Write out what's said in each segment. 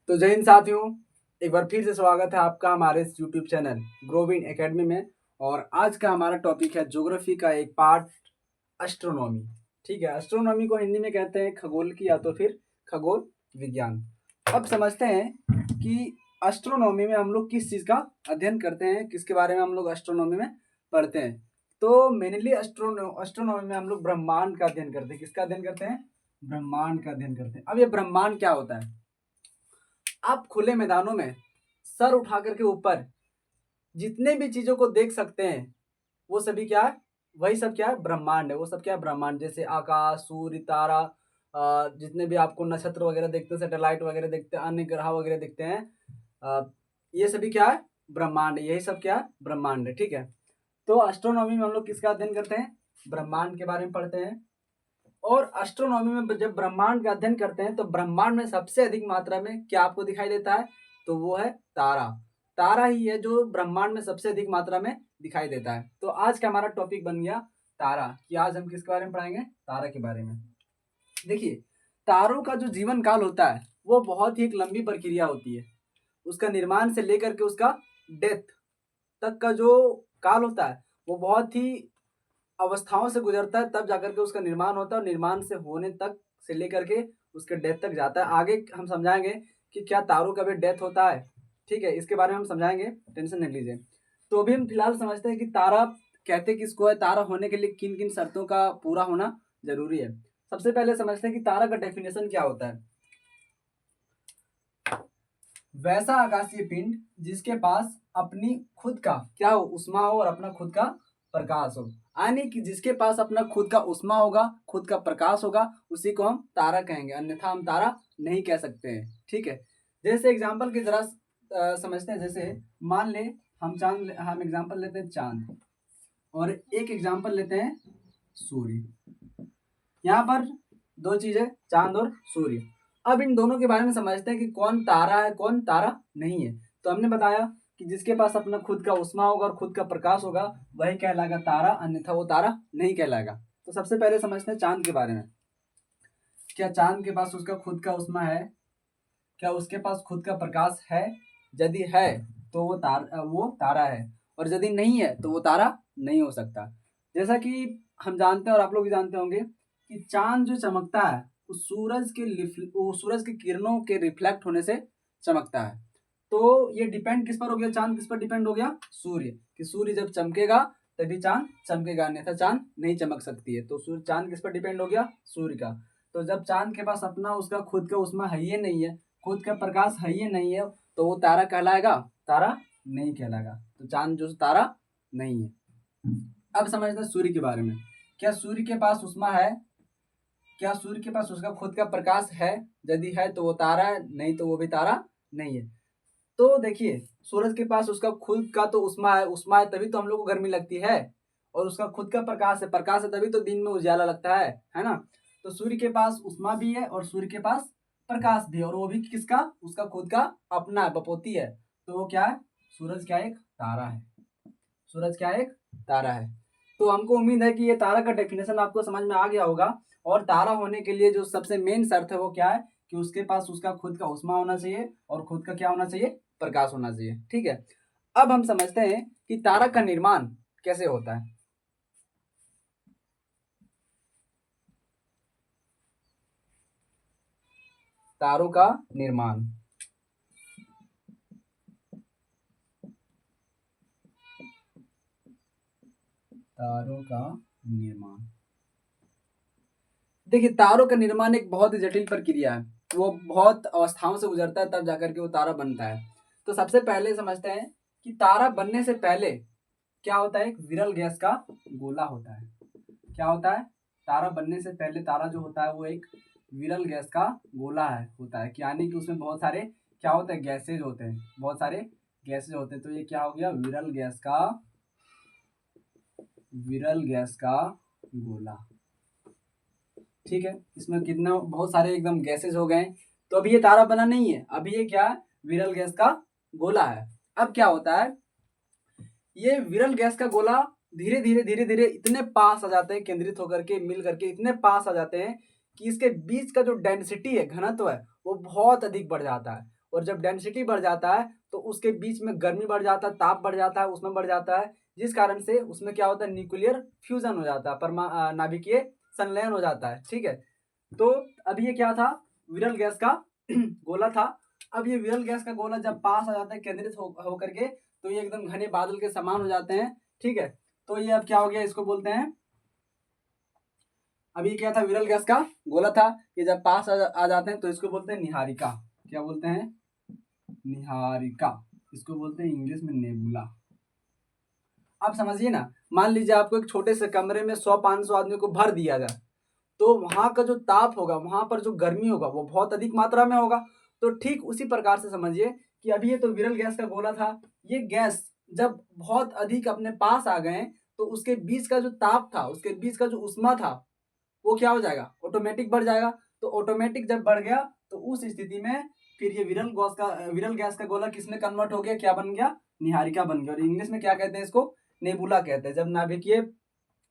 तो जय हिंद साथियों, एक बार फिर से स्वागत है आपका हमारे इस यूट्यूब चैनल ग्रोविन एकेडमी में। और आज का हमारा टॉपिक है ज्योग्राफी का एक पार्ट, एस्ट्रोनॉमी। ठीक है, एस्ट्रोनॉमी को हिंदी में कहते हैं खगोल की या तो फिर खगोल विज्ञान। अब समझते हैं कि एस्ट्रोनॉमी में हम लोग किस चीज़ का अध्ययन करते हैं, किसके बारे में हम लोग एस्ट्रोनॉमी में पढ़ते हैं। तो मेनली एस्ट्रोनॉमी में हम लोग ब्रह्मांड का अध्ययन करते हैं। किसका अध्ययन करते हैं? ब्रह्मांड का अध्ययन करते हैं। अब ये ब्रह्मांड क्या होता है? आप खुले मैदानों में सर उठा करके ऊपर जितने भी चीजों को देख सकते हैं वो सभी क्या है? वही सब क्या है? ब्रह्मांड है। वो सब क्या है? ब्रह्मांड। जैसे आकाश, सूर्य, तारा, जितने भी आपको नक्षत्र वगैरह देखते हैं, सैटेलाइट वगैरह देखते हैं, अन्य ग्रह वगैरह दिखते हैं, ये सभी क्या है? ब्रह्मांड। यही सब क्या है? ब्रह्मांड है। ठीक है, तो एस्ट्रोनॉमी में हम लोग किसका अध्ययन करते हैं? ब्रह्मांड के बारे में पढ़ते हैं। और एस्ट्रोनॉमी में जब ब्रह्मांड का अध्ययन करते हैं तो ब्रह्मांड में सबसे अधिक मात्रा में क्या आपको दिखाई देता है? तो वो है तारा। तारा ही है जो ब्रह्मांड में सबसे अधिक मात्रा में दिखाई देता है। तो आज का हमारा टॉपिक बन गया तारा, कि आज हम किसके बारे में पढ़ाएंगे? तारा के बारे में। देखिए, तारों का जो जीवन काल होता है वो बहुत ही एक लंबी प्रक्रिया होती है। उसका निर्माण से लेकर के उसका डेथ तक का जो काल होता है वो बहुत ही अवस्थाओं से गुजरता है, तब जाकर के उसका निर्माण होता है। और निर्माण से होने तक से लेकर के उसके डेथ तक जाता है। आगे हम समझाएंगे कि क्या तारों का भी डेथ होता है। ठीक है, इसके बारे में हम समझाएंगे, टेंशन नहीं लीजिए। तो अभी हम फिलहाल समझते हैं कि तारा कहते किसको है, तारा होने के लिए किन किन शर्तों का पूरा होना जरूरी है। सबसे पहले समझते हैं कि तारा का डेफिनेशन क्या होता है। वैसा आकाशीय पिंड जिसके पास अपनी खुद का क्या हो? उष्मा हो और अपना खुद का प्रकाश हो। यानी कि जिसके पास अपना खुद का उष्मा होगा, खुद का प्रकाश होगा, उसी को हम तारा कहेंगे, अन्यथा हम तारा नहीं कह सकते हैं। ठीक है, जैसे एग्जाम्पल की तरह समझते हैं। जैसे मान ले हम एग्जाम्पल लेते हैं चांद, और एक एग्जाम्पल लेते हैं सूर्य। यहाँ पर दो चीजें, चांद और सूर्य। अब इन दोनों के बारे में समझते हैं कि कौन तारा है, कौन तारा नहीं है। तो हमने बताया कि जिसके पास अपना खुद का उष्मा होगा और खुद का प्रकाश होगा वही कहलाएगा तारा, अन्यथा वो तारा नहीं कहलाएगा। तो सबसे पहले समझते हैं चांद के बारे में। क्या चांद के पास उसका खुद का उष्मा है? क्या उसके पास खुद का प्रकाश है? यदि है तो वो तारा है, और यदि नहीं है तो वो तारा नहीं हो सकता। जैसा कि हम जानते हैं और आप लोग भी जानते होंगे कि चांद जो चमकता है वो सूरज की किरणों के रिफ्लेक्ट होने से चमकता है। तो ये डिपेंड किस पर हो गया? चांद किस पर डिपेंड हो गया? सूर्य। कि सूर्य जब चमकेगा तभी चांद चमकेगा, अन्यथा चांद नहीं चमक सकती है। तो सूर्य, चांद किस पर डिपेंड हो गया? सूर्य का। तो जब चांद के पास अपना उसका खुद का उष्मा है ही नहीं है, खुद का प्रकाश है ही नहीं है, तो वो तारा कहलाएगा? तारा नहीं कहलाएगा। तो चांद जो तारा नहीं है। अब समझते हैं सूर्य के बारे में। क्या सूर्य के पास उष्मा है? क्या सूर्य के पास उसका खुद का प्रकाश है? यदि है तो वो तारा है, नहीं तो वो भी तारा नहीं है। तो देखिए, सूरज के पास उसका खुद का तो उष्मा है, उष्मा है तभी तो हम लोग को गर्मी लगती है। और उसका खुद का प्रकाश है, प्रकाश है तभी तो दिन में उजाला लगता है ना। तो सूर्य के पास उष्मा भी है और सूर्य के पास प्रकाश भी है, और वो भी किसका? उसका खुद का अपना बपोती है। तो वो क्या है? सूरज क्या एक तारा है। सूरज क्या एक तारा है। तो हमको उम्मीद है कि ये तारा का डेफिनेशन आपको समझ में आ गया होगा। और तारा होने के लिए जो सबसे मेन शर्त है वो क्या है? कि उसके पास उसका खुद का उष्मा होना चाहिए और खुद का क्या होना चाहिए? प्रकाश होना चाहिए। ठीक है, अब हम समझते हैं कि तारा का निर्माण कैसे होता है। तारों का निर्माण। तारों का निर्माण। देखिए, तारों का निर्माण एक बहुत ही जटिल प्रक्रिया है। वो बहुत अवस्थाओं से गुजरता है तब जाकर के वो तारा बनता है। तो सबसे पहले समझते हैं कि तारा बनने से पहले क्या होता है? एक विरल गैस का गोला होता है। क्या होता है? तारा बनने से पहले तारा जो होता है वो एक विरल गैस का गोला होता है। यानी कि उसमें बहुत सारे क्या होते हैं? गैसेज होते हैं, बहुत सारे गैसेज होते हैं। तो ये क्या हो गया? विरल गैस का गोला। ठीक है, इसमें कितना बहुत सारे एकदम गैसेज हो गए। तो अभी ये तारा बना नहीं है, अभी ये क्या है? विरल गैस का गोला है। अब क्या होता है? ये विरल गैस का गोला धीरे धीरे धीरे धीरे इतने पास आ जाते हैं, केंद्रित होकर के मिल करके इतने पास आ जाते हैं कि इसके बीच का जो डेंसिटी है, घनत्व है, वो बहुत अधिक बढ़ जाता है। और जब डेंसिटी बढ़ जाता है तो उसके बीच में गर्मी बढ़ जाता है, ताप बढ़ जाता है, उसमें बढ़ जाता है, जिस कारण से उसमें क्या होता है, न्यूक्लियर फ्यूजन हो जाता है, नाभिकीय संलयन हो जाता है। ठीक है, तो अब ये क्या था, विरल गैस का गोला था। अब ये विरल गैस का गोला जब पास आ जाता है केंद्रित होकर के, तो ये एकदम घने बादल के समान हो जाते हैं। ठीक है, तो ये अब क्या हो गया, इसको बोलते हैं, अभी क्या था, विरल गैस का गोला था, ये जब पास आ जाते हैं तो इसको बोलते हैं निहारिका। क्या बोलते हैं, निहारिका। इसको बोलते हैं इंग्लिश में नेबुला। आप समझिए ना, मान लीजिए आपको एक छोटे से कमरे में 100-500 आदमी को भर दिया जाए, तो वहां का जो ताप होगा, वहां पर जो गर्मी होगा वो बहुत अधिक मात्रा में होगा। तो ठीक उसी प्रकार से समझिए कि अभी ये तो विरल गैस का गोला था, ये गैस जब बहुत अधिक अपने पास आ गए तो उसके बीच का जो ताप था, उसके बीच का जो उष्मा था, वो क्या हो जाएगा, ऑटोमेटिक बढ़ जाएगा। तो ऑटोमेटिक जब बढ़ गया तो उस स्थिति में फिर ये विरल गैस का गोला किसमें कन्वर्ट हो गया, क्या बन गया, निहारिका बन गया। और इंग्लिश में क्या कहते हैं इसको, नेबुला कहते हैं। जब नाभिकीय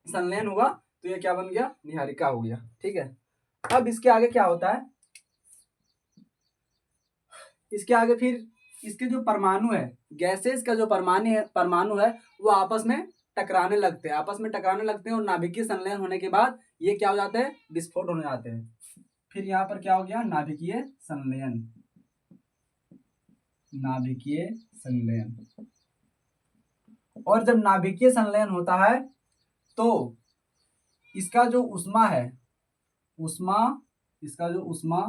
संलयन हुआ तो ये क्या बन गया, निहारिका हो गया। ठीक है, अब इसके आगे क्या होता है, इसके आगे फिर इसके जो परमाणु है, गैसेस का जो परमाणु है वो आपस में टकराने लगते हैं, और नाभिकीय संलयन होने के बाद ये क्या हो जाते हैं, विस्फोट होने जाते हैं। फिर यहाँ पर क्या हो गया, नाभिकीय संलयन, नाभिकीय संलयन। और जब नाभिकीय संलयन होता है तो इसका जो उष्मा है, इसका जो उष्मा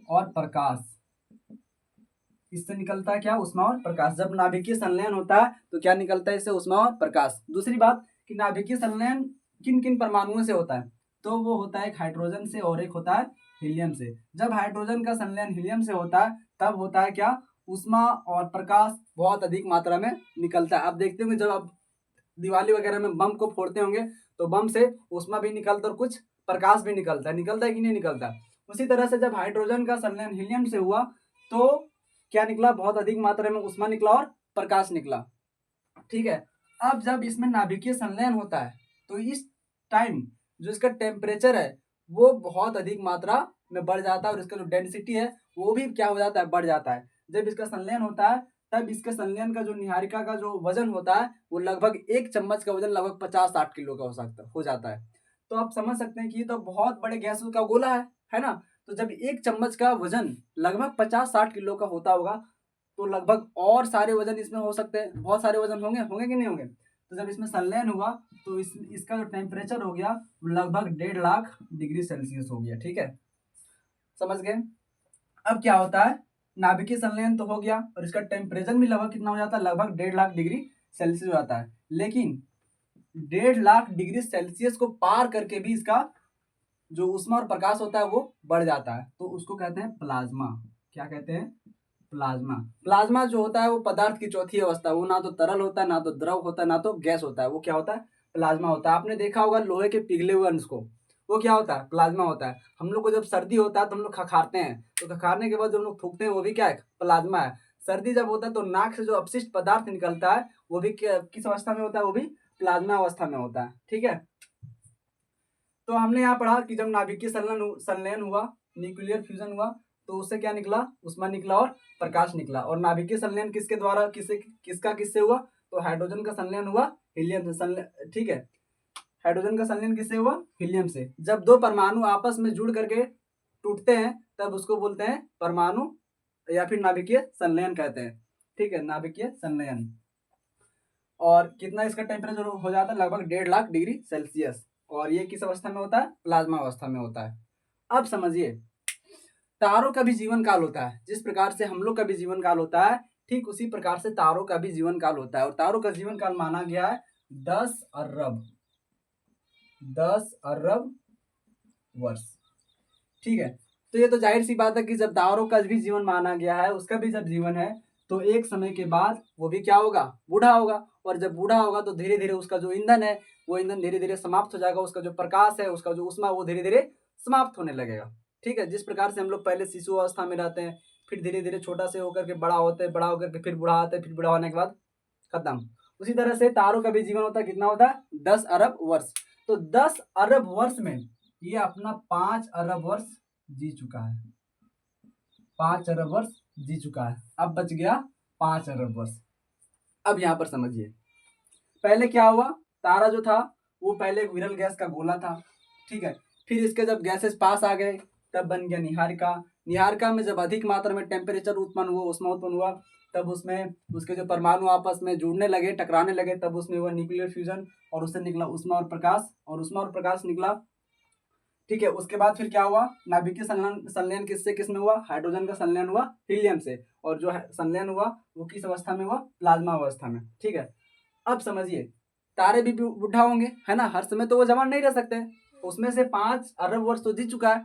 और प्रकाश, इससे निकलता है क्या, उष्मा और प्रकाश। जब नाभिकीय संलयन होता है तो क्या निकलता है इससे, उष्मा और प्रकाश। दूसरी बात कि नाभिकीय संलयन किन किन परमाणुओं से होता है, तो वो होता है एक हाइड्रोजन से और एक होता है हीलियम से। जब हाइड्रोजन का संलयन हीलियम से होता है तब होता है क्या, उष्मा और प्रकाश बहुत अधिक मात्रा में निकलता है। आप देखते होंगे जब आप दिवाली वगैरह में बम को फोड़ते होंगे तो बम से उष्मा भी निकलता है और कुछ प्रकाश भी निकलता है कि नहीं निकलता। उसी तरह से जब हाइड्रोजन का संलयन हीलियम से हुआ तो क्या निकला, बहुत अधिक मात्रा में उष्मा निकला और प्रकाश निकला। ठीक है, अब जब इसमें नाभिकीय संलयन होता है तो इस टाइम जो इसका टेम्परेचर है वो बहुत अधिक मात्रा में बढ़ जाता है और इसका जो डेंसिटी है वो भी क्या हो जाता है, बढ़ जाता है। जब इसका संलयन होता है तब इसके संलयन का जो निहारिका का जो वजन होता है वो लगभग 1 चम्मच का वजन लगभग 50-60 किलो का हो जाता है। तो आप समझ सकते हैं कि ये तो बहुत बड़े गैसों का गोला है ना। तो जब 1 चम्मच का वजन लगभग 50-60 किलो का होता होगा तो लगभग और सारे वजन इसमें हो सकते हैं, बहुत सारे वजन होंगे कि नहीं होंगे। तो जब इसमें संलयन हुआ तो इसका जो टेम्परेचर हो गया लगभग 1.5 लाख डिग्री सेल्सियस हो गया। ठीक है, समझ गए। अब क्या होता है, नाभिकीय संलयन तो हो गया और इसका टेम्परेचर भी लगभग कितना हो जाता है, लगभग 1.5 लाख डिग्री सेल्सियस हो जाता है। लेकिन 1.5 लाख डिग्री सेल्सियस को पार करके भी इसका जो उष्मा और प्रकाश होता है वो बढ़ जाता है, तो उसको कहते हैं प्लाज्मा। क्या कहते हैं, प्लाज्मा। प्लाज्मा जो होता है वो पदार्थ की चौथी अवस्था, वो ना तो तरल होता है, ना तो द्रव होता है, ना तो गैस होता है, वो क्या होता है, प्लाज्मा होता है। आपने देखा होगा लोहे के पिघले हुए अंश को, वो क्या होता है, प्लाज्मा होता है। हम लोग को जब सर्दी होता है तो हम लोग खखारते हैं, तो खखारने के बाद जो हम लोग थूकते हैं वो भी क्या है, प्लाज्मा है। सर्दी जब होता है तो नाक से जो अपशिष्ट पदार्थ निकलता है वो भी किस अवस्था में होता है, वो भी प्लाज्मा अवस्था में होता है। ठीक है, तो हमने यहाँ पढ़ा कि जब नाभिकीय संलयन हुआ, न्यूक्लियर फ्यूजन हुआ, तो उससे क्या निकला, उष्मा निकला और प्रकाश निकला। और नाभिकीय संलयन किसके द्वारा किससे हुआ, तो हाइड्रोजन का संलयन हुआ हीलियम से। ठीक है, हाइड्रोजन का संलयन किससे हुआ, हीलियम से। जब दो परमाणु आपस में जुड़ करके टूटते हैं तब उसको बोलते हैं परमाणु या फिर नाभिकीय संलयन कहते हैं। ठीक है, नाभिकीय संलयन। और कितना इसका टेम्परेचर हो जाता है, लगभग 1.5 लाख डिग्री सेल्सियस। और ये किस अवस्था में होता है, प्लाज्मा अवस्था में होता है। अब समझिए, तारों का भी जीवन काल होता है। जिस प्रकार से हम लोग का भी जीवन काल होता है, ठीक उसी प्रकार से तारों का भी जीवन काल होता है। और तारों का जीवन काल माना गया है 10 अरब वर्ष। ठीक है, तो ये तो जाहिर सी बात है कि जब तारों का भी जीवन माना गया है, उसका भी जब जीवन है तो एक समय के बाद वो भी क्या होगा, बूढ़ा होगा। और जब बूढ़ा होगा तो धीरे धीरे उसका जो ईंधन है वो ईंधन धीरे धीरे समाप्त हो जाएगा, उसका जो प्रकाश है, उसका जो उष्मा वो धीरे धीरे समाप्त होने लगेगा। ठीक है, जिस प्रकार से हम लोग पहले शिशु अवस्था में रहते हैं, फिर धीरे धीरे छोटा से होकर के बड़ा होते हैं, बड़ा होकर के फिर बूढ़ा आते हैं, फिर बूढ़ा होने के बाद खत्म। उसी तरह से तारों का भी जीवन होता है, कितना होता है, 10 अरब वर्ष। तो 10 अरब वर्ष में ये अपना 5 अरब वर्ष जी चुका है। 5 अरब वर्ष जी चुका है। अब बच गया 5 अरब वर्ष। अब यहाँ पर समझिए, पहले क्या हुआ, तारा जो था वो पहले एक विरल गैस का गोला था, ठीक है। फिर इसके जब गैसेस पास आ गए तब बन गया निहारिका। निहारिका में जब अधिक मात्रा में टेम्परेचर उत्पन्न हुआ, उष्मा उत्पन्न हुआ, तब उसमें उसके जो परमाणु आपस में जुड़ने लगे, टकराने लगे, तब उसमें हुआ न्यूक्लियर फ्यूजन और उससे निकला उष्मा और प्रकाश, और उष्मा और प्रकाश निकला, ठीक है। उसके बाद फिर क्या हुआ, नाभिकीय संलयन किससे किसमें हुआ, हाइड्रोजन का संलयन हुआ हीलियम से, और जो संलयन हुआ वो किस अवस्था में हुआ, प्लाज्मा अवस्था में, ठीक है। अब समझिए, तारे भी बुढ़ा होंगे, है ना, हर समय तो वो जवान नहीं रह सकते, उसमें से 5 अरब वर्ष तो जी चुका है।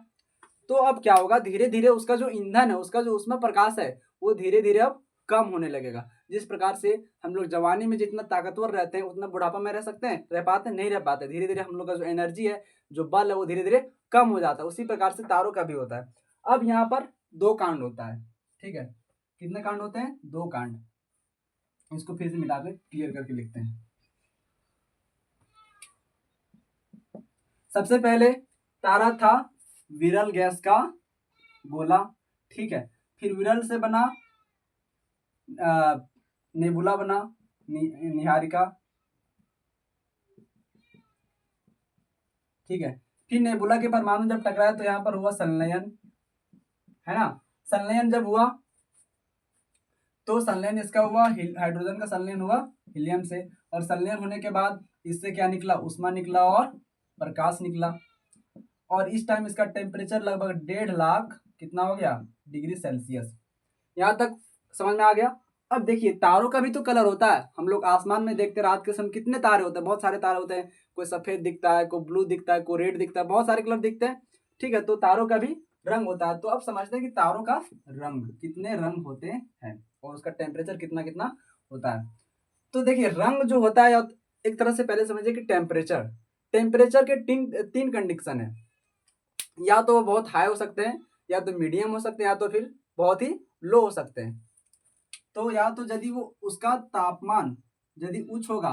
तो अब क्या होगा, धीरे धीरे उसका जो ईंधन है, उसका जो उसमें प्रकाश है, वो धीरे धीरे अब कम होने लगेगा। जिस प्रकार से हम लोग जवानी में जितना ताकतवर रहते हैं उतना बुढ़ापा में रह सकते हैं, रह पाते नहीं रह पाते, धीरे धीरे हम लोग का जो एनर्जी है, जो बल है, वो धीरे धीरे कम हो जाता है। उसी प्रकार से तारों का भी होता है। अब यहाँ पर 2 कांड होता है, ठीक है। कितने कांड होते हैं, 2 कांड। इसको फिर से मिटा के क्लियर करके लिखते हैं। सबसे पहले तारा था विरल गैस का गोला, ठीक है। फिर विरल से बना नेबुला बना, निहारिका, ठीक है। फिर नेबुला के परमाणु जब टकराए तो यहाँ पर हुआ संलयन, है ना। संलयन जब हुआ तो संलयन इसका हुआ, हाइड्रोजन का संलयन हुआ हीलियम से, और संलयन होने के बाद इससे क्या निकला, उष्मा निकला और प्रकाश निकला। और इस टाइम इसका टेम्परेचर लगभग 1.5 लाख कितना हो गया, डिग्री सेल्सियस। यहाँ तक समझ में आ गया। अब देखिए, तारों का भी तो कलर होता है। हम लोग आसमान में देखते रात के समय कितने तारे होते हैं, बहुत सारे तारे होते हैं, कोई सफेद दिखता है, कोई ब्लू दिखता है, कोई रेड दिखता है, बहुत सारे कलर दिखते हैं, ठीक है। तो तारों का भी रंग होता है। तो अब समझते हैं कि तारों का रंग, कितने रंग होते हैं और उसका टेम्परेचर कितना कितना होता है। तो देखिए, रंग जो होता है, एक तरह से पहले समझिए कि टेम्परेचर के तीन कंडीशन है। या तो वो बहुत हाई हो सकते हैं, या तो मीडियम हो सकते हैं, या तो फिर बहुत ही लो हो सकते हैं। तो या तो यदि वो उसका तापमान यदि उच्च होगा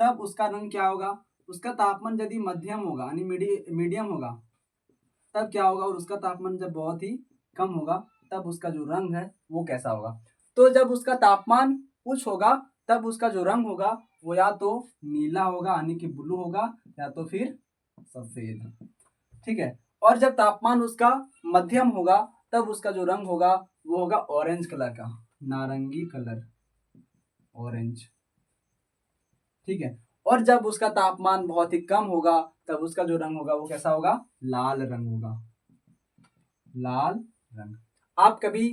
तब उसका रंग क्या होगा, उसका तापमान यदि मध्यम होगा यानी मीडियम होगा तब क्या होगा, और उसका तापमान जब बहुत ही कम होगा तब उसका जो रंग है वो कैसा होगा। तो जब उसका तापमान उच्च होगा तब उसका जो रंग होगा वो या तो नीला होगा यानी कि ब्लू होगा, या तो फिर सफेद, ठीक है। और जब तापमान उसका मध्यम होगा तब उसका जो रंग होगा वो होगा ऑरेंज कलर का, नारंगी कलर, ऑरेंज, ठीक है। और जब उसका तापमान बहुत ही कम होगा तब उसका जो रंग होगा वो कैसा होगा, लाल रंग होगा, लाल रंग। आप कभी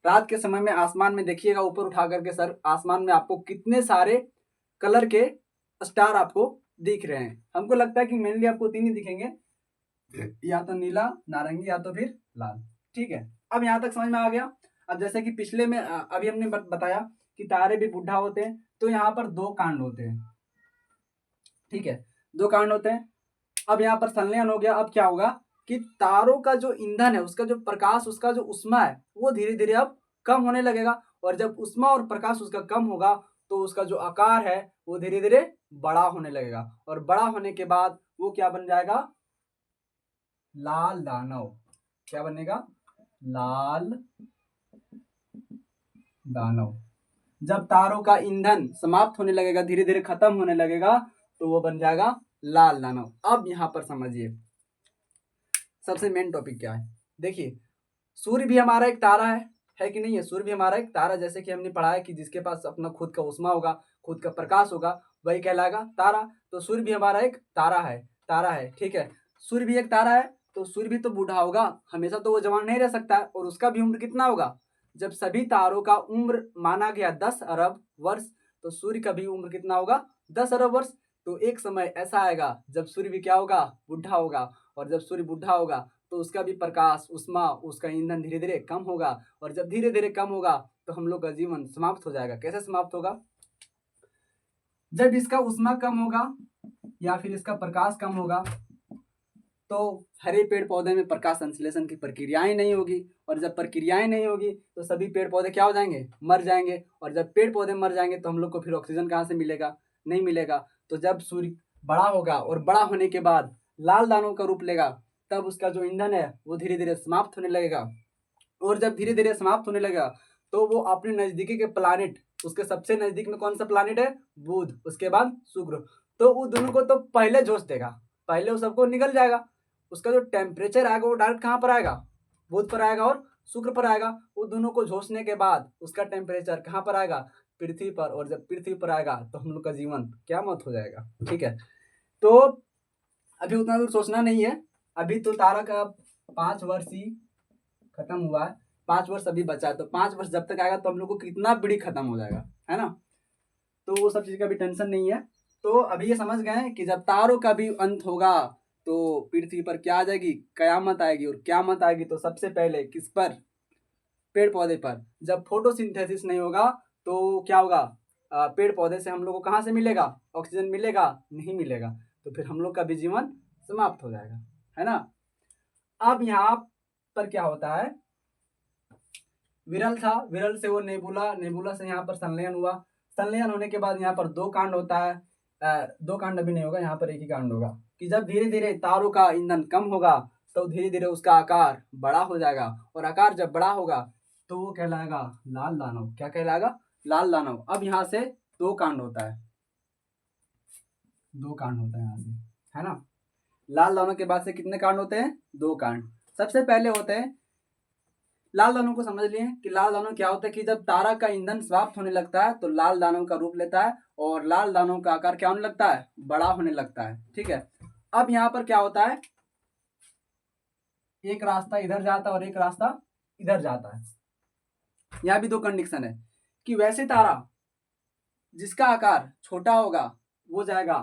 रात के समय में आसमान में देखिएगा, ऊपर उठा करके सर, आसमान में आपको कितने सारे कलर के स्टार आपको दिख रहे हैं। हमको लगता है कि मेनली आपको 3 ही दिखेंगे, या तो नीला, नारंगी, या तो फिर लाल, ठीक है। अब यहाँ तक समझ में आ गया। अब जैसे कि पिछले में अभी हमने बताया कि तारे भी बुढ़ा होते हैं, तो यहाँ पर 2 कांड होते हैं, ठीक है, 2 कांड होते हैं। अब यहाँ पर संलयन हो गया। अब क्या होगा कि तारों का जो ईंधन है, उसका जो प्रकाश, उसका जो उष्मा है, वो धीरे धीरे अब कम होने लगेगा। और जब उष्मा और प्रकाश उसका कम होगा तो उसका जो आकार है वो धीरे धीरे बड़ा होने लगेगा, और बड़ा होने के बाद वो क्या बन जाएगा, लाल दानव। क्या बनेगा, लाल दानव। जब तारों का ईंधन समाप्त होने लगेगा, धीरे धीरे खत्म होने लगेगा, तो वो बन जाएगा लाल दानव। अब यहाँ पर समझिए सबसे मेन टॉपिक क्या है। देखिए, सूर्य भी हमारा एक तारा है कि नहीं है, सूर्य भी हमारा एक तारा, जैसे कि हमने पढ़ा है कि जिसके पास अपना खुद का उष्मा होगा, खुद का प्रकाश होगा, वही कहलाएगा तारा। तो सूर्य भी हमारा एक तारा है, ठीक है। सूर्य भी एक तारा है, तो सूर्य भी तो बूढ़ा होगा, हमेशा तो वो जवान नहीं रह सकता है। और उसका भी उम्र कितना होगा, जब सभी तारों का उम्र माना गया 10 अरब वर्ष, तो सूर्य का भी उम्र कितना होगा, 10 अरब वर्ष। तो एक समय ऐसा आएगा जब सूर्य भी क्या होगा, बूढ़ा होगा। और जब सूर्य बूढ़ा होगा तो उसका भी प्रकाश, उष्मा, उसका ईंधन धीरे धीरे कम होगा। और जब धीरे धीरे कम होगा तो हम लोग का जीवन समाप्त हो जाएगा। कैसे समाप्त होगा, जब इसका उष्मा कम होगा या फिर इसका प्रकाश कम होगा, तो हरे पेड़ पौधे में प्रकाश संश्लेषण की प्रक्रियाएं नहीं होगी। और जब प्रक्रियाएं नहीं होगी तो सभी पेड़ पौधे क्या हो जाएंगे, मर जाएंगे। और जब पेड़ पौधे मर जाएंगे तो हम लोग को फिर ऑक्सीजन कहाँ से मिलेगा, नहीं मिलेगा। तो जब सूर्य बड़ा होगा और बड़ा होने के बाद लाल दानों का रूप लेगा, तब उसका जो ईंधन है वो धीरे धीरे समाप्त होने लगेगा। और जब धीरे धीरे समाप्त होने लगा तो वो अपने नजदीकी के प्लानिट, उसके सबसे नजदीक में कौन सा प्लानिट है, बुध, उसके बाद शुक्र, तो वो दोनों को तो पहले झोंक देगा, पहले वो सबको निकल जाएगा। उसका जो टेम्परेचर आएगा वो डायरेक्ट कहाँ पर आएगा, बुध पर आएगा और शुक्र पर आएगा। वो दोनों को झोंकने के बाद उसका टेम्परेचर कहाँ पर आएगा, पृथ्वी पर, और जब पृथ्वी पर आएगा तो हम लोग का जीवन क्या मत हो जाएगा। ठीक है, तो अभी उतना दूर सोचना नहीं है, अभी तो तारा का 5 वर्ष ही खत्म हुआ है, 5 वर्ष अभी बचा है, तो 5 वर्ष जब तक आएगा तो हम लोग को कितना पीढ़ी खत्म हो जाएगा, है ना। तो वो सब चीज़ का भी टेंशन नहीं है। तो अभी ये समझ गए कि जब तारों का भी अंत होगा तो पृथ्वी पर क्या आ जाएगी, कयामत आएगी। और क्यामत आएगी तो सबसे पहले किस पर, पेड़ पौधे पर। जब फोटोसिंथेसिस नहीं होगा तो क्या होगा, पेड़ पौधे से हम लोग को कहाँ से मिलेगा, ऑक्सीजन मिलेगा, नहीं मिलेगा, तो फिर हम लोग का भी जीवन समाप्त हो जाएगा, है ना। अब यहाँ पर क्या होता है, विरल था, विरल से वो नेबुला, नेबुला से यहाँ पर संलयन हुआ, संलयन होने के बाद यहाँ पर 2 कांड होता है। 2 कांड अभी नहीं होगा, यहाँ पर एक ही कांड होगा कि जब धीरे धीरे तारों का ईंधन कम होगा तो धीरे धीरे उसका आकार बड़ा हो जाएगा, और आकार जब बड़ा होगा तो वो कहलाएगा लाल दानव। क्या कहलाएगा, लाल दानव। अब यहाँ से 2 कांड होता है, 2 कांड होता है यहाँ से, है ना। लाल दानव के बाद से कितने कांड होते हैं, 2 कांड। सबसे पहले होते हैं लाल दानव को, समझ लिए कि लाल दानव क्या होता है कि जब तारा का ईंधन समाप्त होने लगता है तो लाल दानव का रूप लेता है, और लाल दानव का आकार क्या होने लगता है, बड़ा होने लगता है। ठीक है, अब यहाँ पर क्या होता है, एक रास्ता इधर जाता है और एक रास्ता इधर जाता है। यहाँ भी 2 कंडीशन है कि वैसे तारा जिसका आकार छोटा होगा वो जाएगा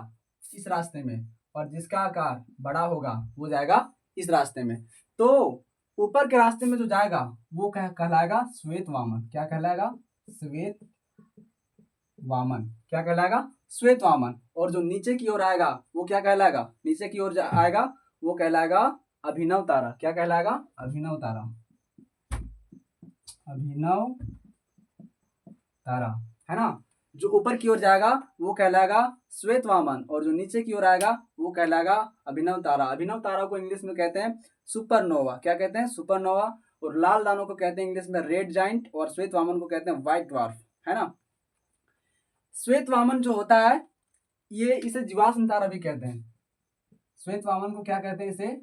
इस रास्ते में, और जिसका आकार बड़ा होगा वो जाएगा इस रास्ते में। तो ऊपर के रास्ते में जो जाएगा वो क्या कहलाएगा, श्वेत वामन। क्या कहलाएगा, श्वेत वामन। क्या कहलाएगा, श्वेत वामन। और जो नीचे की ओर आएगा वो क्या कहलाएगा, नीचे की ओर आएगा वो कहलाएगा अभिनव तारा। क्या कहलाएगा, अभिनव तारा, अभिनव तारा, है ना। जो ऊपर की ओर जाएगा वो कहलाएगा श्वेत वामन, और जो नीचे की ओर आएगा वो कहलाएगा अभिनव तारा। अभिनव तारा को इंग्लिश में कहते हैं सुपरनोवा। क्या कहते हैं, सुपरनोवा। और लाल दानव को कहते हैं इंग्लिश में रेड जाइंट, और श्वेत वामन को कहते हैं व्हाइट ड्वार्फ, है ना। श्वेत वामन जो होता है ये, इसे जीवाश्म तारा भी कहते हैं। श्वेत वामन को क्या कहते हैं, इसे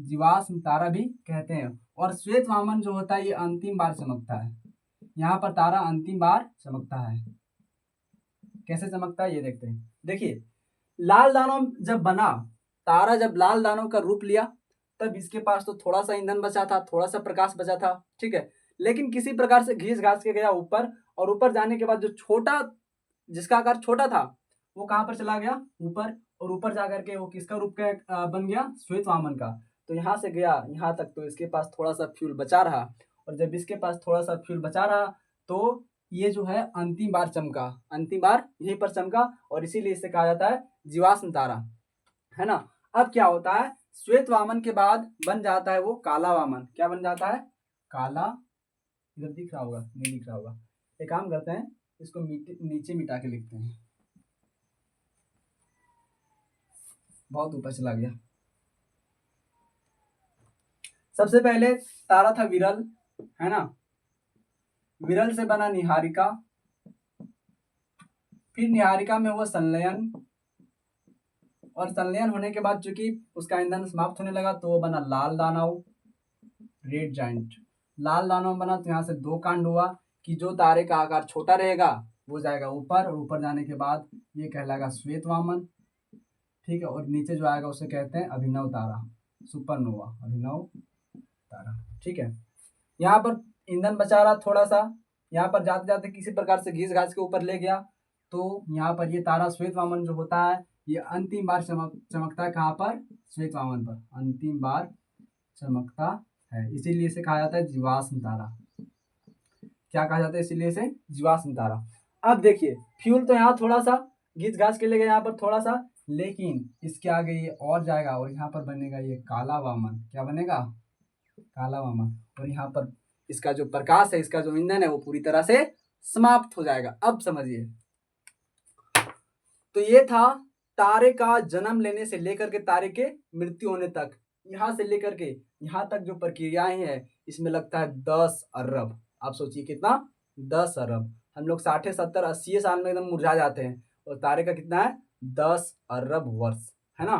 जीवाश्म तारा भी कहते हैं। और श्वेत वामन जो होता है ये अंतिम बार चमकता है, यहाँ पर तारा अंतिम बार चमकता है। कैसे चमकता है ये देखते हैं। देखिए, लाल दानव जब बना, तारा जब लाल दानव का रूप लिया तब इसके पास तो थोड़ा सा ईंधन बचा था, थोड़ा सा प्रकाश बचा था, ठीक है। लेकिन किसी प्रकार से घिस घास के गया ऊपर, और ऊपर जाने के बाद जो छोटा, जिसका आकार छोटा था वो कहाँ पर चला गया, ऊपर। और ऊपर जाकर के वो किसका रूप का बन गया, श्वेत वामन का। तो यहाँ से गया यहाँ तक, तो इसके पास थोड़ा सा फ्यूल बचा रहा, और जब इसके पास थोड़ा सा फ्यूल बचा रहा तो ये जो है अंतिम बार चमका, अंतिम बार यहीं पर चमका, और इसीलिए इसे कहा जाता है जीवाश्म तारा, है ना। अब क्या होता है, श्वेत वामन के बाद बन जाता है वो काला वामन। क्या बन जाता है, काला। इधर दिख रहा होगा, नहीं दिख रहा होगा, एक काम करते हैं, इसको नीचे मिटा के लिखते हैं, बहुत ऊपर चला गया। सबसे पहले तारा था विरल, है ना। विरल से बना निहारिका, फिर निहारिका में हुआ संलयन, और संलयन होने के बाद चूंकि उसका ईंधन समाप्त होने लगा तो वो बना लाल दानव, रेड जाइंट। लाल दानव बना तो यहाँ से 2 कांड हुआ कि जो तारे का आकार छोटा रहेगा वो जाएगा ऊपर, और ऊपर जाने के बाद ये कहलाएगा श्वेत वामन, ठीक है। और नीचे जो आएगा उसे कहते हैं अभिनव तारा, सुपरनोवा, अभिनव तारा, ठीक है। यहाँ पर ईंधन बचा रहा थोड़ा सा, यहाँ पर जाते जाते किसी प्रकार से घिस घास के ऊपर ले गया, तो यहाँ पर ये तारा श्वेत वामन जो होता है ये अंतिम बार चमकता है, कहाँ पर, श्वेत वामन पर अंतिम बार चमकता है, इसीलिए इसे कहा जाता है जीवाश्म तारा। क्या कहा जाता है, इसीलिए इसे जीवाश्म तारा। अब देखिए, फ्यूल तो यहाँ थोड़ा सा घिस घास के लिए यहाँ पर थोड़ा सा, लेकिन इसके आगे ये और जाएगा और यहाँ पर बनेगा ये काला वामन। क्या बनेगा, काला वामन। और यहाँ पर इसका जो प्रकाश है, इसका जो ईंधन है वो पूरी तरह से समाप्त हो जाएगा। अब समझिए, तो ये था तारे का जन्म लेने से लेकर के तारे के मृत्यु होने तक, यहाँ से लेकर के यहाँ तक जो प्रक्रियाएं हैं इसमें लगता है 10 अरब। आप सोचिए कितना, 10 अरब। हम लोग 60 70 80 साल में एकदम मुरझा जाते हैं, और तारे का कितना है, 10 अरब वर्ष, है ना।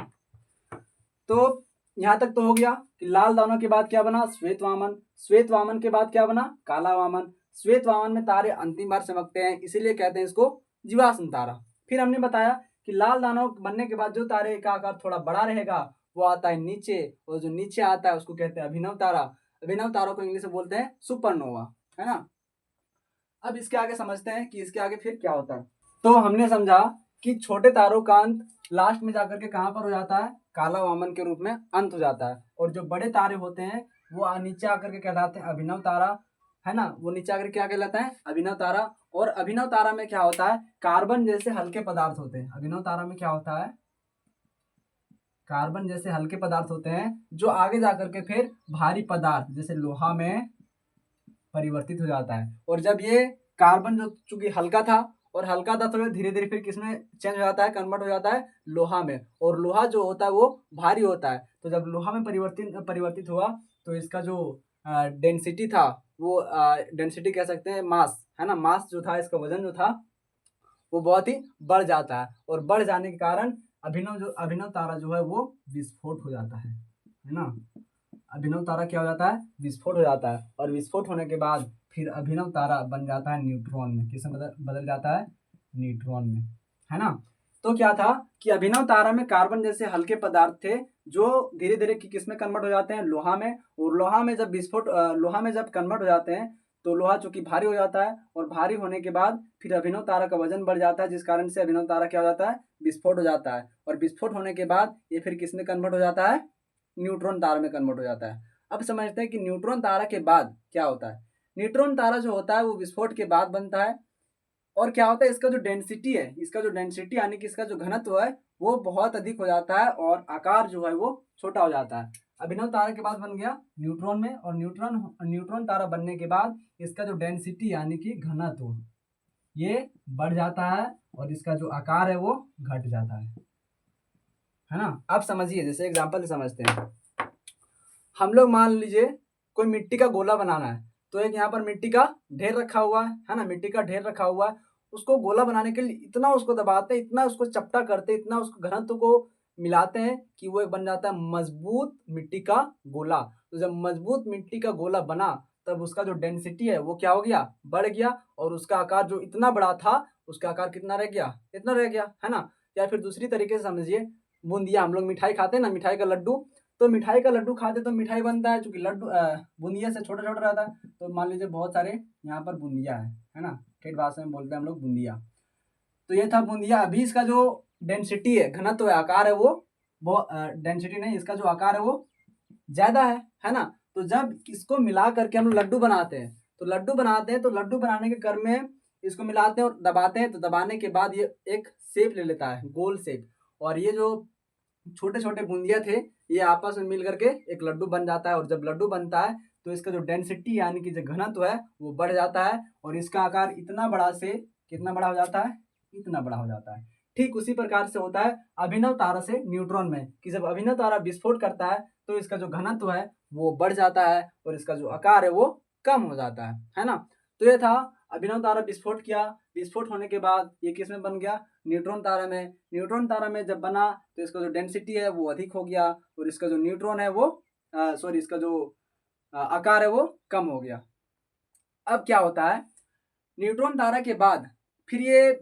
तो यहाँ तक तो हो गया कि लाल दानव के बाद क्या बना, श्वेत वामन। श्वेत वामन के बाद क्या बना, काला वामन। श्वेत वामन में तारे अंतिम बार चमकते हैं, इसीलिए कहते हैं इसको जीवाश्म तारा। फिर हमने बताया कि लाल दानव बनने के बाद जो तारे का आकार थोड़ा बड़ा रहेगा वो आता है नीचे, और जो नीचे आता है उसको कहते हैं अभिनव तारा। अभिनव तारों को इंग्लिश में बोलते हैं सुपरनोवा, है ना। अब इसके आगे समझते हैं कि इसके आगे फिर क्या होता है। तो हमने समझा कि छोटे तारों का अंत लास्ट में जाकर के कहाँ पर हो जाता है, काला वामन के रूप में अंत हो जाता है। और जो बड़े तारे होते हैं वो नीचे आकर के कहलाते हैं अभिनव तारा, है ना। वो नीचे आकर क्या कहलाता है, अभिनव तारा। और अभिनव तारा में क्या होता है, कार्बन जैसे हल्के पदार्थ होते हैं। अभिनव तारा में क्या होता है, कार्बन जैसे हल्के पदार्थ होते हैं, जो आगे जाकर के फिर भारी पदार्थ जैसे लोहा में परिवर्तित हो जाता है। और जब ये कार्बन जो चूंकि हल्का था, और हल्का था तो धीरे धीरे फिर किसमें चेंज हो जाता है, कन्वर्ट हो जाता है लोहा में। और लोहा जो होता है वो भारी होता है, तो जब लोहा में परिवर्तित हुआ तो इसका जो डेंसिटी था, वो डेंसिटी कह सकते हैं मास, है ना। मास जो था, इसका वजन जो था वो बहुत ही बढ़ जाता है, और बढ़ जाने के कारण अभिनव तारा जो है वो विस्फोट हो जाता है ना। अभिनव तारा क्या हो जाता है, विस्फोट हो जाता है। और विस्फोट होने के बाद फिर अभिनव तारा बन जाता है न्यूट्रॉन में। किसमें बदल जाता है, न्यूट्रॉन में, है ना। तो क्या था कि अभिनव तारा में कार्बन जैसे हल्के पदार्थ थे, जो धीरे धीरे किस में कन्वर्ट हो जाते हैं, लोहा में। और लोहा में जब कन्वर्ट हो जाते हैं तो लोहा चूंकि भारी हो जाता है, और भारी होने के बाद फिर अभिनव तारा का वजन बढ़ जाता है, जिस कारण से अभिनव तारा क्या हो जाता है, विस्फोट हो जाता है। और विस्फोट होने के बाद ये फिर किस में कन्वर्ट हो जाता है, न्यूट्रॉन तारा में कन्वर्ट हो जाता है। अब समझते हैं कि न्यूट्रॉन तारा के बाद क्या होता है। न्यूट्रॉन तारा जो होता है वो विस्फोट के बाद बनता है। और क्या होता है, इसका जो डेंसिटी है, यानी कि इसका जो घनत्व है वो बहुत अधिक हो जाता है, और आकार जो है वो छोटा हो जाता है। अभिनव तारा के बाद बन गया न्यूट्रॉन में, और न्यूट्रॉन तारा बनने के बाद इसका जो डेंसिटी यानी कि घनत्व ये बढ़ जाता है, और इसका जो आकार है वो घट जाता है ना। अब समझिए, जैसे एग्जांपल से समझते हैं। हम लोग मान लीजिए कोई मिट्टी का गोला बनाना है, तो एक यहाँ पर मिट्टी का ढेर रखा हुआ है ना, मिट्टी का ढेर रखा हुआ है। उसको गोला बनाने के लिए इतना उसको दबाते हैं, इतना उसको चपटा करते हैं, इतना उसको घनत्व को मिलाते हैं कि वो एक बन जाता है मजबूत मिट्टी का गोला। तो जब मजबूत मिट्टी का गोला बना, तब उसका जो डेंसिटी है वो क्या हो गया, बढ़ गया। और उसका आकार जो इतना बड़ा था, उसका आकार कितना रह गया, इतना रह गया, है ना। या फिर दूसरी तरीके से समझिए, बूंदिया, हम लोग मिठाई खाते हैं ना, मिठाई का लड्डू। तो मिठाई का लड्डू खाते तो मिठाई बनता है, चूंकि लड्डू बूंदिया से छोटा छोटा रहता है। तो मान लीजिए बहुत सारे यहाँ पर बूंदिया है ना, ठेठ भाषा में बोलते हैं हम लोग बूंदिया। तो ये था बूंदिया। अभी इसका जो डेंसिटी है, घनत्व है, आकार है, वो डेंसिटी नहीं, इसका जो आकार है वो ज्यादा है ना। तो जब इसको मिला करके हम लोग लड्डू बनाते हैं, तो लड्डू बनाने के क्रम में इसको मिलाते हैं और दबाते हैं। तो दबाने के बाद ये एक शेप ले लेता है, गोल शेप। और ये जो छोटे छोटे बूंदिया थे, ये आपस में मिल करके एक लड्डू बन जाता है। और जब लड्डू बनता है तो इसका जो डेंसिटी यानी कि जो घनत्व है वो बढ़ जाता है, और इसका आकार इतना बड़ा से कितना बड़ा हो जाता है, इतना बड़ा हो जाता है। ठीक उसी प्रकार से होता है अभिनव तारा से न्यूट्रॉन में, कि जब अभिनव तारा विस्फोट करता है तो इसका जो घनत्व है वो बढ़ जाता है, और इसका जो आकार है वो कम हो जाता है ना। तो ये था अभिनव तारा विस्फोट किया। विस्फोट होने के बाद ये किस में बन गया, न्यूट्रॉन तारा में। न्यूट्रॉन तारा में जब बना तो इसका जो डेंसिटी है वो अधिक हो गया, और इसका जो न्यूट्रॉन है वो इसका जो आकार है वो कम हो गया। अब क्या होता है, न्यूट्रॉन तारा के बाद फिर ये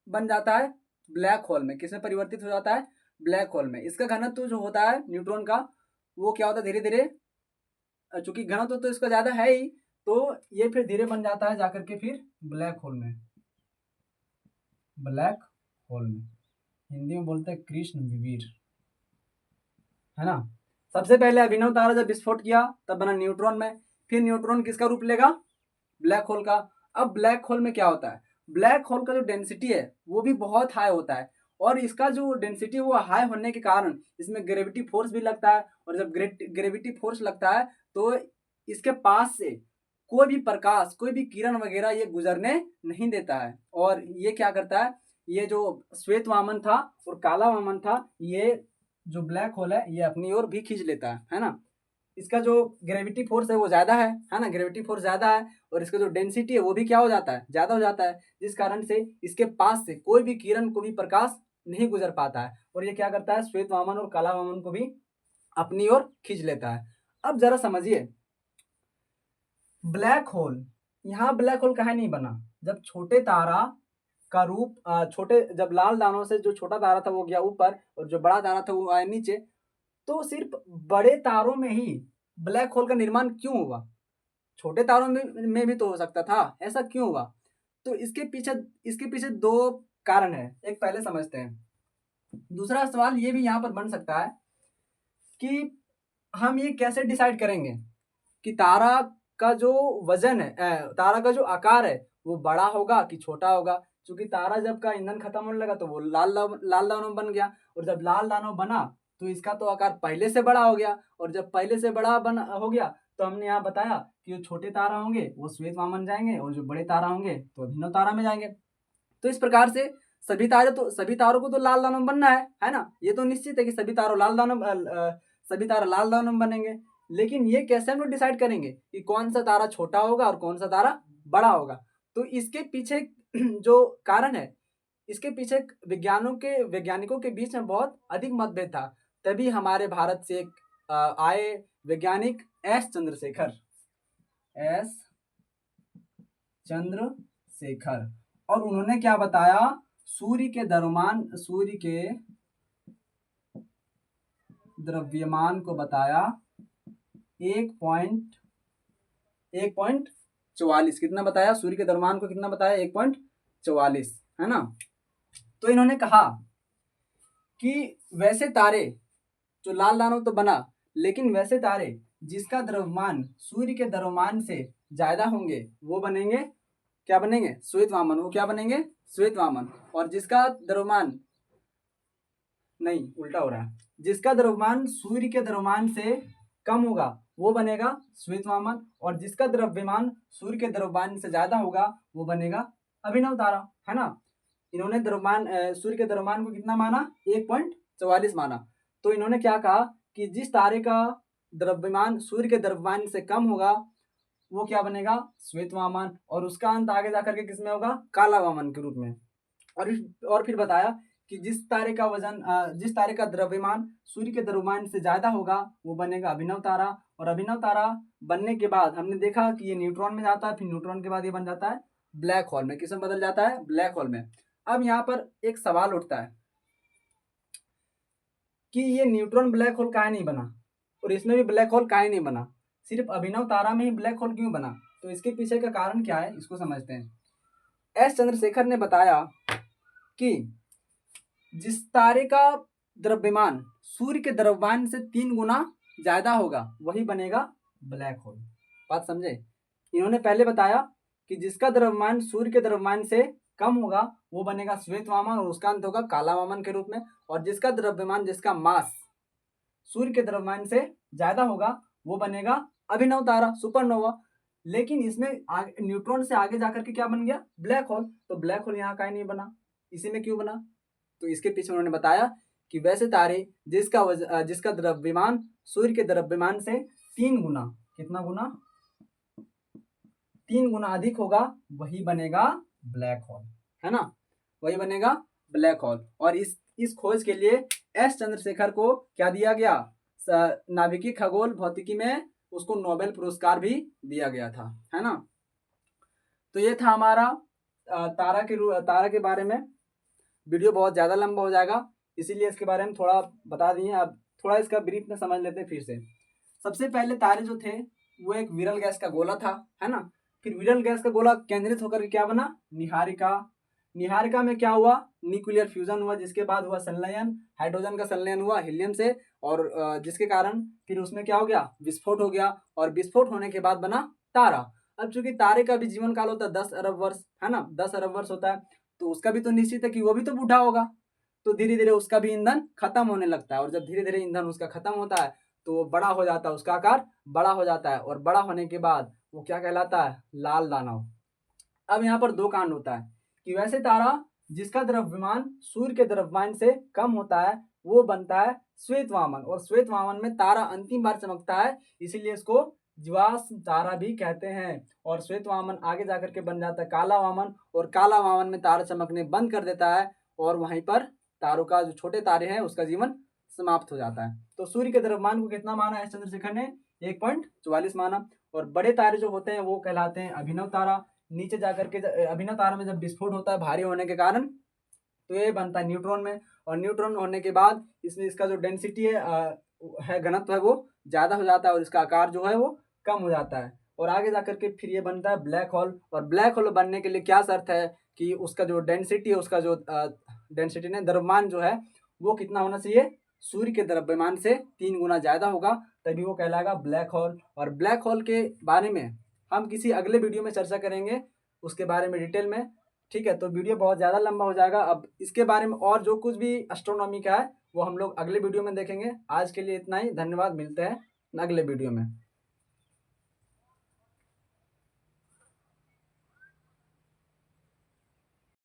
बन जाता है ब्लैक होल में। किसमें परिवर्तित हो जाता है, ब्लैक होल में। इसका घनत्व जो होता है न्यूट्रॉन का, वो क्या होता है, धीरे धीरे, चूंकि घनत्व तो इसका ज्यादा है ही, तो ये फिर धीरे बन जाता है जाकर के फिर ब्लैक होल में। ब्लैक होल में हिंदी में बोलते हैं कृष्ण विवीर, है ना। सबसे पहले अभिनव तारा जब विस्फोट किया तब बना न्यूट्रॉन में। फिर न्यूट्रॉन किसका रूप लेगा, ब्लैक होल का। अब ब्लैक होल में क्या होता है, ब्लैक होल का जो डेंसिटी है वो भी बहुत हाई होता है। और इसका जो डेंसिटी वो हाई होने के कारण इसमें ग्रेविटी फोर्स भी लगता है। और जब ग्रेविटी फोर्स लगता है तो इसके पास से कोई भी प्रकाश, कोई भी किरण वगैरह ये गुजरने नहीं देता है। और ये क्या करता है, ये जो श्वेत वामन था और काला वामन था, ये जो ब्लैक होल है ये अपनी ओर भी खींच लेता है ना। इसका जो ग्रेविटी फोर्स है वो ज़्यादा है ना, ग्रेविटी फोर्स ज़्यादा है, और इसका जो डेंसिटी है वो भी क्या हो जाता है, ज़्यादा हो जाता है, जिस कारण से इसके पास से कोई भी किरण को भी प्रकाश नहीं गुजर पाता है, और ये क्या करता है, श्वेत वामन और काला वामन को भी अपनी ओर खींच लेता है। अब जरा समझिए, ब्लैक होल, यहाँ ब्लैक होल काहे नहीं बना, जब छोटे तारा का रूप छोटे, जब लाल दानों से जो छोटा तारा था वो गया ऊपर और जो बड़ा तारा था वो आया नीचे, तो सिर्फ बड़े तारों में ही ब्लैक होल का निर्माण क्यों हुआ, छोटे तारों में भी तो हो सकता था, ऐसा क्यों हुआ? तो इसके पीछे दो कारण है, एक पहले समझते हैं। दूसरा सवाल ये भी यहाँ पर बन सकता है कि हम ये कैसे डिसाइड करेंगे कि तारा का जो वजन है, तारा का जो आकार है वो बड़ा होगा कि छोटा होगा, क्योंकि तारा जब का ईंधन खत्म होने लगा तो वो लाल दानव बन गया, और जब लाल दानव बना तो इसका तो आकार पहले से बड़ा हो गया, और जब पहले से बड़ा बन हो गया तो हमने यहाँ बताया कि जो छोटे तारा होंगे वो श्वेत वामन जाएंगे, और जो बड़े तारा होंगे तो अभिनव तारा में जाएंगे। तो इस प्रकार से सभी तारों को तो लाल दानव बनना है ना, ये तो निश्चित है कि सभी तारा लाल दानव बनेंगे। लेकिन ये कैसे हम लोग डिसाइड करेंगे कि कौन सा तारा छोटा होगा और कौन सा तारा बड़ा होगा? तो इसके पीछे जो कारण है, इसके पीछे वैज्ञानिकों के बीच में बहुत अधिक मतभेद था। तभी हमारे भारत से एक आए वैज्ञानिक एस चंद्रशेखर, और उन्होंने क्या बताया, सूर्य के द्रव्यमान को बताया 1.44, कितना बताया, सूर्य के द्रव्यमान को कितना बताया, 1.44, है ना। तो इन्होंने कहा कि वैसे तारे, जो लाल दानव तो बना, लेकिन वैसे तारे जिसका द्रव्यमान सूर्य के द्रव्यमान से ज्यादा होंगे वो बनेंगे, क्या बनेंगे, श्वेत वामन। वो क्या बनेंगे, श्वेत वामन। और जिसका द्रव्यमान, नहीं उल्टा हो रहा है, जिसका द्रव्यमान सूर्य के द्रव्यमान से कम होगा वो बनेगा श्वेत वामन, और जिसका द्रव्यमान सूर्य के द्रव्यमान से ज्यादा होगा वो बनेगा अभिनव तारा, है ना। इन्होंने द्रव्यमान सूर्य के द्रव्यमान को कितना माना, 1.44 माना। तो इन्होंने क्या कहा कि जिस तारे का द्रव्यमान सूर्य के द्रव्यमान से कम होगा वो क्या बनेगा, श्वेत वामन, और उसका अंत आगे जाकर के किसमें होगा, काला वामन के रूप में। और फिर बताया कि जिस तारे का द्रव्यमान सूर्य के द्रव्यमान से ज्यादा होगा वो बनेगा अभिनव तारा, और अभिनव तारा बनने के बाद हमने देखा कि ये न्यूट्रॉन में जाता है, फिर न्यूट्रॉन के बाद ये बन जाता है ब्लैक होल में। किसमें बदल जाता है, ब्लैक होल में। अब यहाँ पर एक सवाल उठता है कि ये न्यूट्रॉन ब्लैक होल काहे नहीं बना, और इसमें भी ब्लैक होल काहे नहीं बना, सिर्फ अभिनव तारा में ही ब्लैक होल क्यों बना? तो इसके पीछे का कारण क्या है, इसको समझते हैं। एस चंद्रशेखर ने बताया कि जिस तारे का द्रव्यमान सूर्य के द्रव्यमान से 3 गुना ज्यादा होगा वही बनेगा ब्लैक होल। बात समझे? इन्होंने पहले बताया कि जिसका द्रव्यमान सूर्य के द्रव्यमान से कम होगा वो बनेगा श्वेत वामन, और उसका अंत होगा काला वामन के रूप में, और जिसका द्रव्यमान, जिसका मास सूर्य के द्रव्यमान से ज्यादा होगा वो बनेगा अभिनव तारा, सुपरनोवा। लेकिन इसमें न्यूट्रॉन से आगे जाकर के क्या बन गया, ब्लैक होल। तो ब्लैक होल यहाँ का नहीं बना, इसी में क्यों बना? तो इसके पीछे उन्होंने बताया कि वैसे तारे जिसका द्रव्यमान सूर्य के द्रव्यमान से 3 गुना, कितना गुना, 3 गुना अधिक होगा वही बनेगा ब्लैक होल, है ना, वही बनेगा ब्लैक होल। और इस खोज के लिए एस चंद्रशेखर को क्या दिया गया, नाभिकीय खगोल भौतिकी में उसको नोबेल पुरस्कार भी दिया गया था, है ना। तो ये था हमारा तारा के बारे में। वीडियो बहुत ज़्यादा लंबा हो जाएगा, इसीलिए इसके बारे में थोड़ा बता दिए। अब थोड़ा इसका ब्रीफ में समझ लेते हैं फिर से। सबसे पहले तारे जो थे वो एक विरल गैस का गोला था, है ना। फिर विरल गैस का गोला केंद्रित होकर के क्या बना, निहारिका। निहारिका में क्या हुआ, न्यूक्लियर फ्यूजन हुआ, जिसके बाद हुआ संलयन, हाइड्रोजन का संलयन हुआ हीलियम से, और जिसके कारण फिर उसमें क्या हो गया, विस्फोट हो गया, और विस्फोट होने के बाद बना तारा। अब चूंकि तारे का भी जीवन काल होता है 10 अरब वर्ष, है ना, 10 अरब वर्ष होता है, तो उसका भी तो निश्चित है कि वो भी तो बूढ़ा होगा। तो धीरे धीरे उसका भी ईंधन खत्म होने लगता है, और जब धीरे धीरे ईंधन उसका खत्म होता है तो वो बड़ा हो जाता है, उसका आकार बड़ा हो जाता है, और बड़ा होने के बाद वो क्या कहलाता है, लाल दानव। अब यहाँ पर 2 कांड होता है कि वैसे तारा जिसका द्रव्यमान सूर्य के द्रव्यमान से कम होता है वो बनता है श्वेत वामन, और श्वेत वामन में तारा अंतिम बार चमकता है, इसीलिए इसको जीवाश्म तारा भी कहते हैं। और श्वेत वामन आगे जाकर के बन जाता है काला वामन, और काला वामन में तारा चमकने बंद कर देता है, और वहीं पर तारों का जो छोटे तारे हैं उसका जीवन समाप्त हो जाता है। तो सूर्य के द्रव्यमान को कितना माना है चंद्रशेखर ने? 1.44 माना। और बड़े तारे जो होते हैं वो कहलाते हैं अभिनव तारा। नीचे जाकर के अभिनव तारा में जब विस्फोट होता है भारी होने के कारण, तो ये बनता है न्यूट्रॉन में, और न्यूट्रॉन होने के बाद इसमें इसका जो डेंसिटी है घनत्व है वो ज़्यादा हो जाता है, और इसका आकार जो है वो कम हो जाता है। और आगे जाकर के फिर ये बनता है ब्लैक होल। और ब्लैक होल बनने के लिए क्या शर्त है कि उसका जो डेंसिटी है, उसका जो डेंसिटी ने द्रव्यमान जो है वो कितना होना चाहिए? सूर्य के द्रव्यमान से 3 गुना ज़्यादा होगा, तभी वो कहलाएगा ब्लैक होल। और ब्लैक होल के बारे में हम किसी अगले वीडियो में चर्चा करेंगे, उसके बारे में डिटेल में। ठीक है, तो वीडियो बहुत ज़्यादा लंबा हो जाएगा। अब इसके बारे में और जो कुछ भी एस्ट्रोनॉमी का है वो हम लोग अगले वीडियो में देखेंगे। आज के लिए इतना ही, धन्यवाद, मिलते हैं अगले वीडियो में।